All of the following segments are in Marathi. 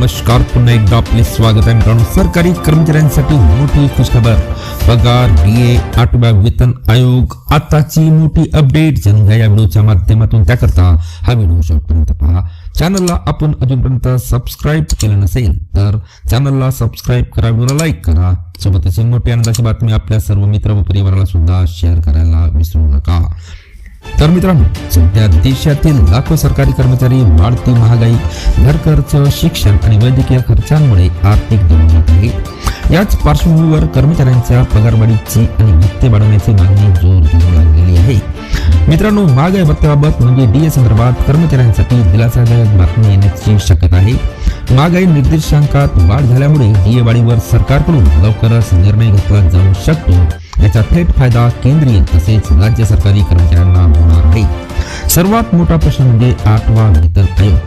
नमस्कार, पुन्हा एकदा आपले स्वागत आहे मित्रांनो. सरकारी कर्मचाऱ्यांसाठी मोठी खुशखबर. पगार, डीए, 8व्या वेतन आयोग, आताची मोठी अपडेट जाणून घ्या या व्हिडिओच्या माध्यमातून. त्याकरता हा व्हिडिओ शेवटपर्यंत पहा. चॅनलला आपण अजूनपर्यंत सबस्क्राईब केलं नसेल तर चॅनलला सबस्क्राईब करा, व्हिडिओला लाईक करा. सोबतच मोठी आनंदाची बातमी आपल्या सर्व मित्र व परिवाराला सुद्धा शेअर करायला विसरू नका. तर मित्रांनो, सध्या देशातील लाखो सरकारी कर्मचारी वाढती महागाई, घरखर्च, शिक्षण आणि वैद्यकीय खर्चांमुळे आर्थिक दबावात आहे. याच पार्श्वभूमीवर कर्मचाऱ्यांच्या पगारवाढीची आणि भत्ते वाढवण्याची मागणी जोर धरू लागलेली आहे. मित्रांनो, महागाई भत्त्याबाबत म्हणजे डीए संदर्भात कर्मचाऱ्यांसाठी दिलासादायक बातमी येण्याची शक्यता आहे. महागाई निर्देशांकात वाढ झाल्यामुळे डीए वाढीवर सरकारकडून लवकरच निर्णय घेतला जाऊ शकतो. याचा थेट फायदा केंद्रीय तसेच राज्य सरकारी कर्मचाऱ्यांना होणार आहे. सर्वात मोठा प्रश्न म्हणजे 8वा वेतन आयोग.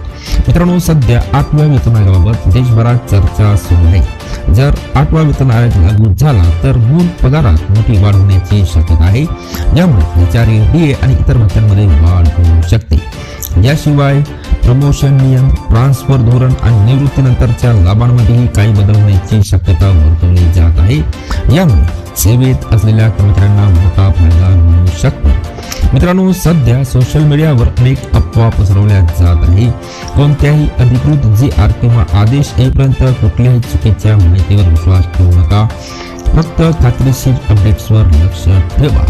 मित्रांनो, सध्या 8व्या वेतन आयोगाबाबत देशभरात चर्चा सुरू आहे. जर 8वा वेतन आयोग लागू झाला तर मूळ पगारात मोठी वाढ होण्याची शक्यता आहे, ज्यामुळे विचारी डीए आणि इतर भत्त्यांमध्ये वाढ होऊ शकते. याशिवाय प्रमोशन नियम, ट्रान्सफर धोरण आणि निवृत्तीनंतरच्या लाभांमध्येही काही बदल होण्याची शक्यता वर्तवली जात आहे. यामुळे सेवेत असलेल्या कर्मचाऱ्यांना मोठा फायदा मिळू शकतो. मित्रांनो, सध्या सोशल मीडियावर अनेक अफवा पसरवल्या जात आहे. कोणत्याही अधिकृत GR किंवा आदेश येईपर्यंत कुठल्याही चुकीच्या माहितीवर विश्वास ठेवू नका. फक्त खात्रीशीर अपडेट्सवर लक्ष ठेवा.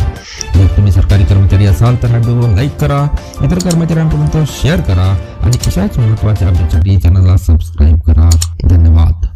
जर तुम्ही सरकारी कर्मचारी असाल तर हा व्हिडिओ लाईक करा, इतर कर्मचाऱ्यांपर्यंत शेअर करा आणि अशाच महत्त्वाच्या अपडेटसाठी चॅनलला सबस्क्राईब करा. धन्यवाद.